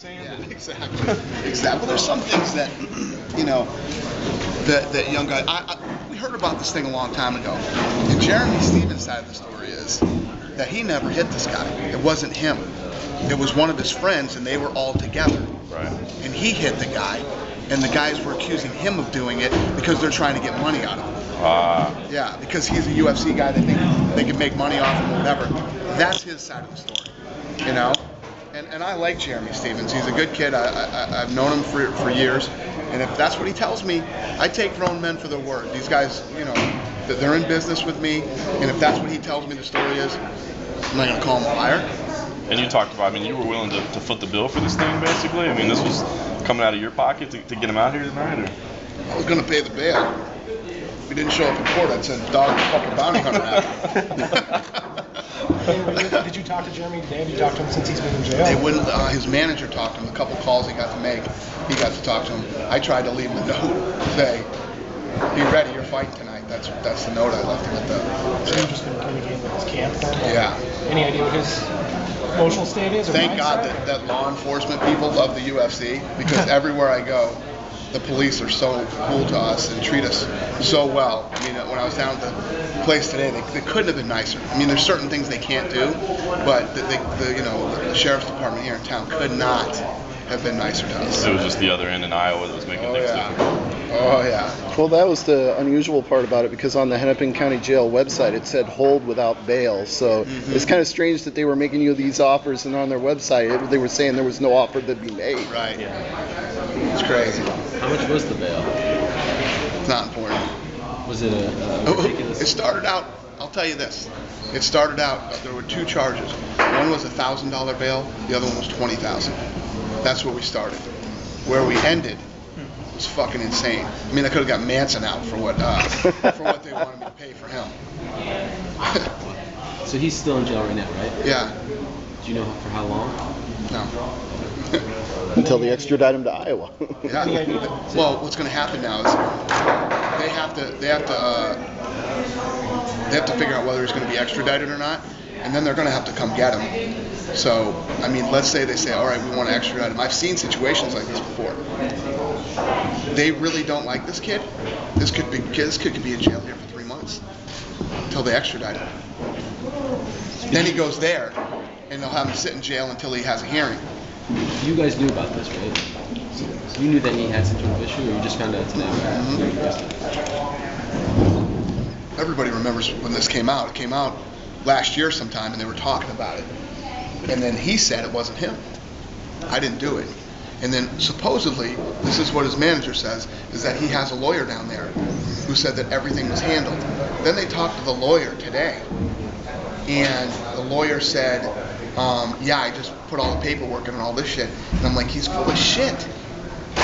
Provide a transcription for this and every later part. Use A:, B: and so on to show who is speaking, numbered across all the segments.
A: Yeah, exactly. Exactly. Well, there's some things that, you know, that young guy. We heard about this thing a long time ago. And Jeremy Stevens' side of the story is that he never hit this guy. It wasn't him. It was one of his friends, and they were all together.
B: Right.
A: And he hit the guy, and the guys were accusing him of doing it because they're trying to get money out of him. Yeah, because he's a UFC guy. They think they can make money off him or whatever. That's his side of the story, you know. And I like Jeremy Stevens. He's a good kid. I've known him for years. And if that's what he tells me, I take grown men for their word. These guys, you know, they're in business with me. And if that's what he tells me the story is, I'm not going to call him a liar.
B: And you talked about, I mean, you were willing to foot the bill for this thing, basically? I mean, this was coming out of your pocket to get him out here tonight? Or?
A: I was going to pay the bail. If he didn't show up in court, I'd send dog the fucking bounty hunter after
C: Did you talk to Jeremy today? Have you talked to him since he's been in jail?
A: They wouldn't. His manager talked to him. A couple calls he got to make. He got to talk to him. I tried to leave him a note, say, "Be ready. You're fighting tonight." That's the note I left him at the.
C: So you're just going to communicate with his camp then?
A: Yeah.
C: Any idea what his emotional state is? Or
A: Thank
C: mindset?
A: God that law enforcement people love the UFC, because everywhere I go, the police are so cool to us and treat us so well. I mean, when I was down at the place today, they couldn't have been nicer. I mean, there's certain things they can't do, but the sheriff's department here in town could not have been nicer to us.
B: It was just the other end in Iowa that was making things difficult.
A: Oh yeah.
D: Well, that was the unusual part about it, because on the Hennepin County Jail website it said hold without bail. So it's kind of strange that they were making you these offers, and on their website they were saying there was no offer that'd be made.
A: Right. Yeah. It's crazy.
E: How much was the bail?
A: It's not important.
E: Was it a ridiculous?
A: It started out, I'll tell you this. It started out, there were two charges. One was a $1,000 bail, the other one was $20,000. That's where we started. Where we ended was fucking insane. I mean, I could have got Manson out for what they wanted me to pay for him.
E: So he's still in jail right now, right?
A: Yeah.
E: Do you know for how long?
A: No.
D: Until they extradite him to Iowa.
A: Yeah. Well, what's going to happen now is they have to figure out whether he's going to be extradited or not, and then they're going to have to come get him. So, I mean, let's say they say, all right, we want to extradite him. I've seen situations like this before. They really don't like this kid. This kid could be in jail here for 3 months until they extradite him. Then he goes there, and they'll have him sit in jail until he has a hearing.
E: You guys knew about this, right? So you knew that he had some sort of issue, or you just found out today?
A: Everybody remembers when this came out. It came out last year sometime, and they were talking about it. And then he said it wasn't him. I didn't do it. And then supposedly, this is what his manager says, is that he has a lawyer down there who said that everything was handled. Then they talked to the lawyer today, and the lawyer said, yeah, I just put all the paperwork in and all this shit. And I'm like, he's full of shit.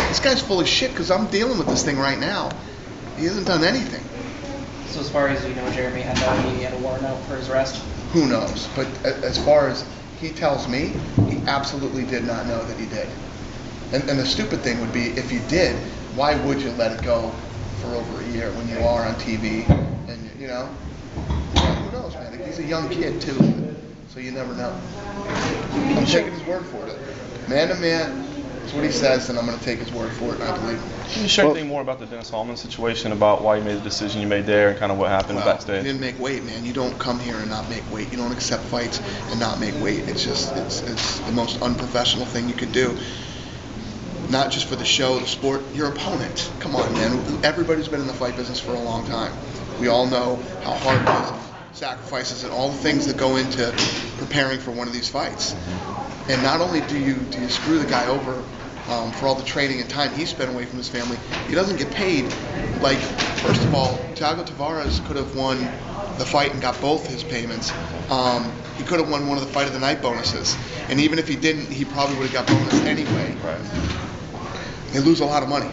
A: This guy's full of shit, because I'm dealing with this thing right now. He hasn't done anything.
F: So as far as you know, Jeremy had a warrant out for his arrest?
A: Who knows? But as far as he tells me, he absolutely did not know that he did. And the stupid thing would be, if you did, why would you let it go for over a year when you are on TV? And, you know, who knows, man? He's a young kid, too, so you never know. I'm taking his word for it. Man to man, that's what he says, and I'm going to take his word for it, and I believe him.
B: Can you share anything more about the Dennis Hallman situation, about why you made the decision you made there, and kind of what happened backstage?
A: He didn't make weight, man. You don't come here and not make weight. You don't accept fights and not make weight. It's just, it's the most unprofessional thing you could do. Not just for the show, the sport, your opponent. Come on, man. Everybody's been in the fight business for a long time. We all know how hard it is, sacrifices, and all the things that go into preparing for one of these fights. And not only do you screw the guy over for all the training and time he spent away from his family, he doesn't get paid. Like, first of all, Thiago Tavares could have won the fight and got both his payments. He could have won one of the fight of the night bonuses. And even if he didn't, he probably would have got bonus anyway.
B: Right.
A: They lose a lot of money.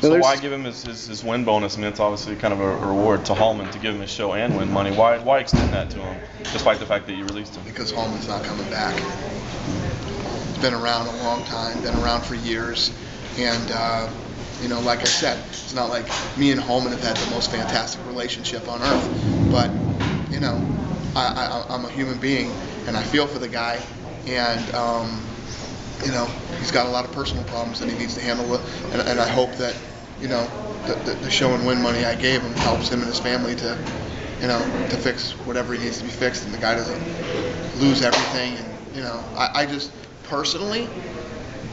B: So why give him his win bonus? I mean, it's obviously kind of a reward to Hallman to give him his show and win money. Why extend that to him, despite the fact that you released him?
A: Because Hallman's not coming back. He's been around a long time, been around for years, and you know, like I said, it's not like me and Hallman have had the most fantastic relationship on earth, but you know, I'm a human being, and I feel for the guy, and you know, he's got a lot of personal problems that he needs to handle, and I hope that, you know, the show and win money I gave him helps him and his family to, you know, to fix whatever he needs to be fixed, and the guy doesn't lose everything. And you know, I just personally,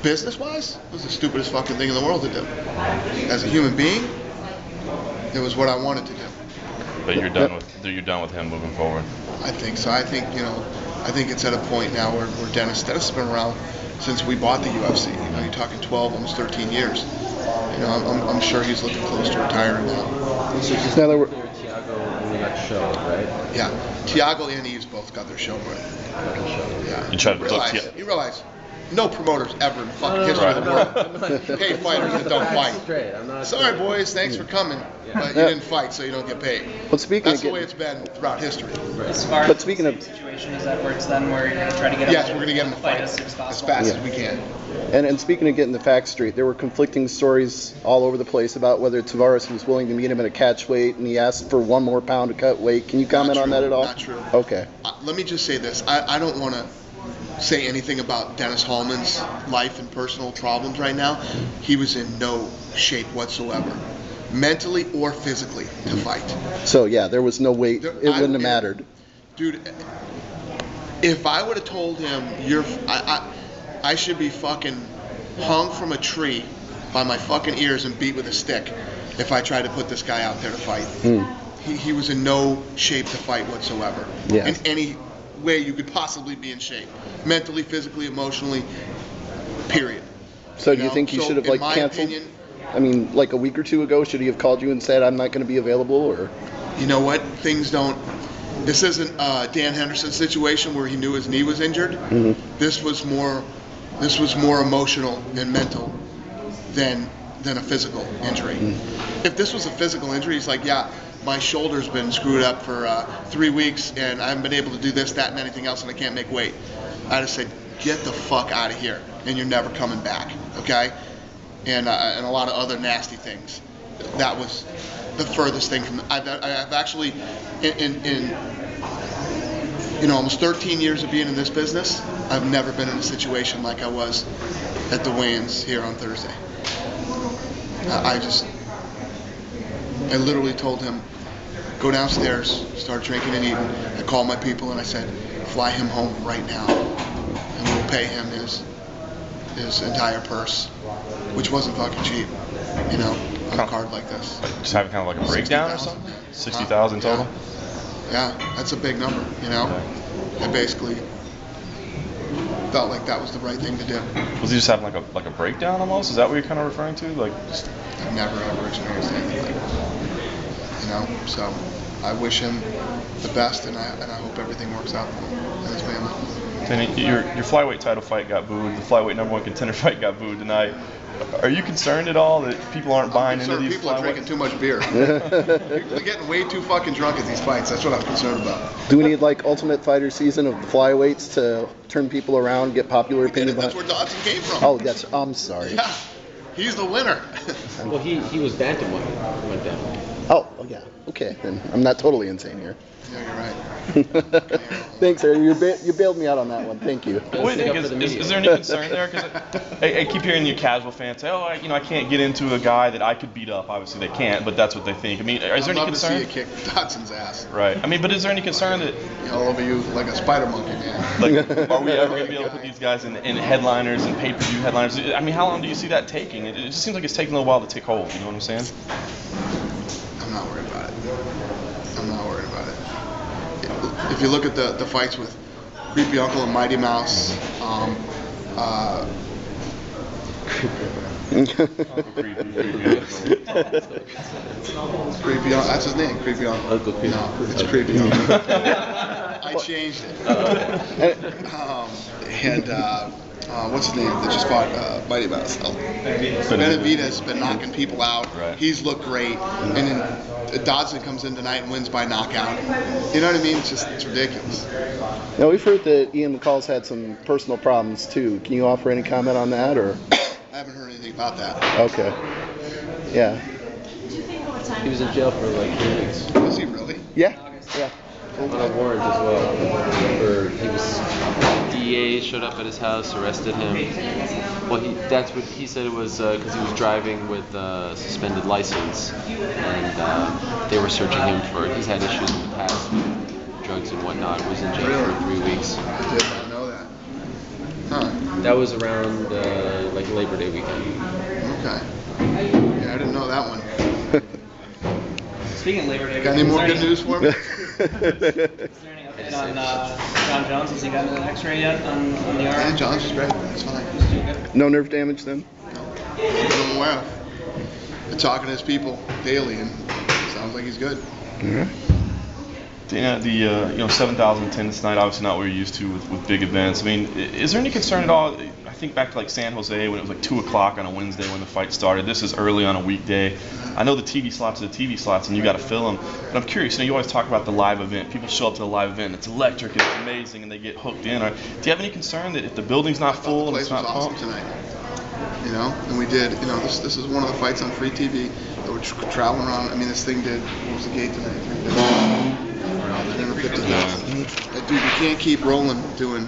A: business-wise, it was the stupidest fucking thing in the world to do. As a human being, it was what I wanted to do.
B: But you're done with him moving forward.
A: I think so. I think, you know, I think it's at a point now where Dennis has been around since we bought the UFC. You know, you're talking 12, almost 13 years. You know, I'm sure he's looking close to retiring now.
E: So just
D: Now there were-
E: Thiago only got show, right?
A: Yeah, Thiago and Eves both got their show right.
E: Got the show.
A: Yeah.
B: You tried to book
A: You realize no promoters ever in fucking history of the world pay fighters that don't fight.
E: Straight. I'm not.
A: Sorry, boys, thanks for coming, but you didn't fight, so you don't get paid.
D: But speaking
A: That's
D: of
A: the way it's been throughout history.
F: As far as
D: But speaking
F: the
D: of-
F: situation, is that where it's then where you're going to try to get
A: Yes,
F: him
A: we're going to get him to fight
F: as soon as
A: as
F: possible?
A: fast
D: Yeah.
A: as we can.
D: And speaking of getting the facts straight, there were conflicting stories all over the place about whether Tavares was willing to meet him at a catch weight, and he asked for 1 more pound to cut weight. Can you comment
A: Not
D: on that
A: true.
D: at all?
A: Not true.
D: Okay.
A: Let me just say this. I don't want to say anything about Dennis Hallman's life and personal problems right now. He was in no shape whatsoever, mentally or physically, to fight.
D: So yeah, there was no weight.
A: There-
D: It wouldn't have mattered.
A: Dude, if I would have told him I should be fucking hung from a tree by my fucking ears and beat with a stick if I tried to put this guy out there to fight. He was in no shape to fight whatsoever.
D: Yeah.
A: In any way you could possibly be in shape. Mentally, physically, emotionally, period.
D: So do you
A: know?
D: think he
A: So,
D: should have
A: in
D: like
A: my
D: canceled?
A: opinion,
D: I mean, like a week or two ago, should he have called you and said, "I'm not going to be available"? Or
A: you know what? Things don't. This isn't Dan Henderson's situation where he knew his knee was injured. This was more emotional and mental than a physical injury. If this was a physical injury, he's like, yeah, my shoulder's been screwed up for 3 weeks and I haven't been able to do this, that, and anything else, and I can't make weight. I'd have said, get the fuck out of here, and you're never coming back, okay? And a lot of other nasty things. That was the furthest thing from. I've actually, in you know, almost 13 years of being in this business, I've never been in a situation like I was at the weigh-ins here on Thursday. I literally told him, go downstairs, start drinking and eating. I called my people and I said, fly him home right now, and we'll pay him his entire purse, which wasn't fucking cheap, you know, on a card like this.
B: Like just having kind of like a breakdown or
A: 60,000.
B: something? 60,000 total?
A: Yeah, that's a big number, you know. I basically felt like that was the right thing to do.
B: Was he just having like a breakdown almost? Is that what you're kind of referring to? Like just
A: I've never ever experienced anything like that, you know. So I wish him the best, and I hope everything works out for him and his family.
B: And your flyweight title fight got booed. The flyweight #1 contender fight got booed tonight. Are you concerned at all that people aren't buying into these
A: People are drinking
B: flyweights?
A: too much beer. They're getting way too fucking drunk at these fights. That's what I'm concerned about.
D: do we need like Ultimate Fighter season of the flyweights to turn people around, get popular opinion?
A: That's where Dodson came from.
D: Oh, I'm sorry.
A: Yeah, he's the winner.
E: Well, he was bantamweight. He went down.
D: Oh, yeah. Okay, then I'm not totally insane here.
A: Yeah, you're right.
D: Thanks, Aaron. You bailed me out on that one. Thank you.
B: What do you think?
E: Stick up for the
B: Is
E: media.
B: there any concern there? Because I keep hearing you casual fans say, I can't get into a guy that I could beat up. Obviously, they can't, but that's what they think. I mean, is there
A: I'd
B: any
A: love to see
B: concern?
A: you kick Dodson's ass.
B: Right. I mean, but is there any concern that,
A: All over you like a spider monkey, man.
B: like, are we ever going to be able to put these guys in headliners and pay-per-view headliners? I mean, how long do you see that taking? It just seems like it's taking a little while to take hold. You know what I'm saying?
A: I'm not worried about it. I'm not worried about it. If you look at the fights with Creepy Uncle and Mighty Mouse, Creepy Uncle, that's his name, Creepy Uncle.
E: Uncle Creepy.
A: No, it's Creepy Uncle. I changed it. What's his name that just fought Mighty Mouse? Benavidez been knocking people out.
B: Right.
A: He's looked great. And then Dodson comes in tonight and wins by knockout. You know what I mean? It's ridiculous.
D: Now we've heard that Ian McCall's had some personal problems too. Can you offer any comment on that, or?
A: I haven't heard anything about that.
D: Okay. Yeah.
E: He was in jail for like 3 weeks
A: Was he really?
D: Yeah. Yeah.
E: on a warrant as well. For he was DA showed up at his house, arrested him. Well, that's what he said. It was because he was driving with a suspended license, and they were searching him for. He's had issues in the past with drugs and whatnot. Was in jail for 3 weeks.
A: Did not know that. Huh.
E: That was around like Labor Day weekend.
A: Okay. Yeah, I didn't know that one.
F: Speaking of Labor Day,
A: Got any more good news for me?
F: Is there any update on John Jones? Has he gotten an X-ray yet on the arm?
A: And John's is great. It's fine.
F: He's doing good.
D: No nerve damage then?
A: That I'm aware of. Been talking to his people daily, and it sounds like he's good.
D: Alright.
B: Yeah, the 7,000 attendance tonight, obviously not what you're used to with big events. I mean, is there any concern at all? I think back to like San Jose when it was like 2 o'clock on a Wednesday when the fight started. This is early on a weekday. I know the TV slots are the TV slots and you got to fill them. But I'm curious, you always talk about the live event. People show up to the live event, it's electric, it's amazing, and they get hooked in. Do you have any concern that if the building's not full and it's not pumped?
A: The place was awesome tonight. And we did, this is one of the fights on free TV that we're traveling around. I mean, this thing did, what was the gate tonight? 350,000. Dude, you can't keep rolling doing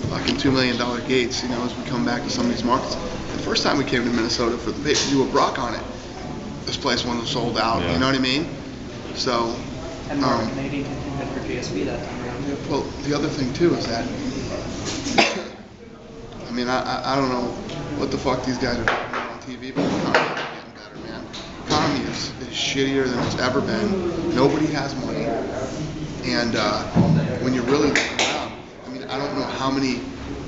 A: fucking $2 million gates, as we come back to some of these markets. The first time we came to Minnesota for the pay-per-view with Brock on it, this place wasn't sold out,
B: Yeah.
A: you know what I mean? So,
F: And more Canadian contingent for GSP that time around.
A: well, the other thing too is that, I mean, I don't know what the fuck these guys are talking about on TV, but the economy is getting better, man. The economy is shittier than it's ever been. Nobody has money. And when you really look around, I mean, I don't know how many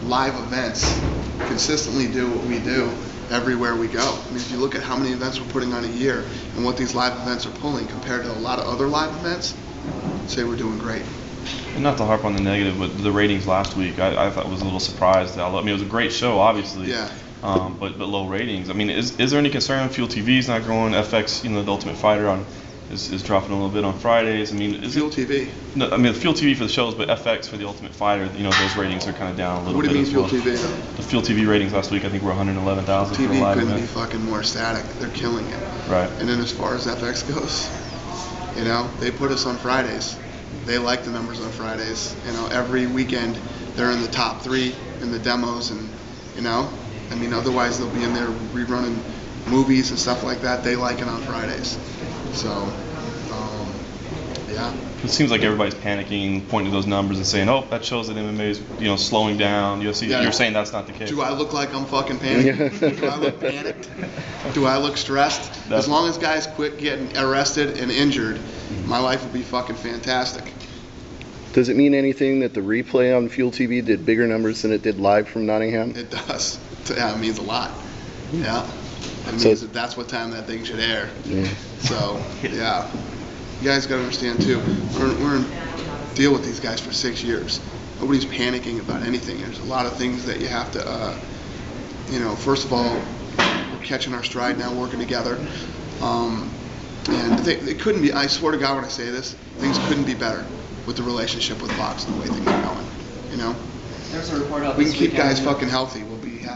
A: live events consistently do what we do everywhere we go. I mean, if you look at how many events we're putting on a year and what these live events are pulling compared to a lot of other live events, I'd say we're doing great.
B: And not to harp on the negative, but the ratings last week, I thought was a little surprised. I mean, it was a great show, obviously.
A: Yeah.
B: But low ratings. I mean, is there any concern? Fuel TV's not growing. FX, the Ultimate Fighter is dropping a little bit on Fridays. I mean,
A: Fuel TV.
B: No, I mean Fuel TV for the shows, but FX for the Ultimate Fighter. Those ratings are kind of down a little
A: What
B: bit.
A: do you mean
B: as
A: Fuel
B: well.
A: TV though?
B: The Fuel TV ratings last week, I think, were 111,000 for a
A: TV
B: live
A: couldn't
B: event.
A: be fucking more static. They're killing it.
B: Right.
A: And then as far as FX goes, they put us on Fridays. They like the numbers on Fridays. Every weekend they're in the top 3 in the demos, and I mean, otherwise they'll be in there rerunning movies and stuff like that. They like it on Fridays. So, yeah.
B: It seems like everybody's panicking, pointing to those numbers and saying, "Oh, that shows that MMA is, slowing down." UFC,
A: Yeah.
B: You're saying that's not the case.
A: Do I look like I'm fucking panicking? Do I look panicked? Do I look stressed? As long as guys quit getting arrested and injured, my life will be fucking fantastic.
D: Does it mean anything that the replay on Fuel TV did bigger numbers than it did live from Nottingham?
A: It does. Yeah, it means a lot. Yeah. It
D: So-
A: means that's what time that thing should air.
D: Yeah.
A: So, yeah. You guys got to understand, too, we're in deal with these guys for 6 years. Nobody's panicking about anything. There's a lot of things that you have to, first of all, we're catching our stride now, working together. And it couldn't be, I swear to God when I say this, things couldn't be better with the relationship with Fox and the way things are going.
F: There's a report out
A: We
F: this
A: can keep
F: weekend.
A: guys fucking healthy.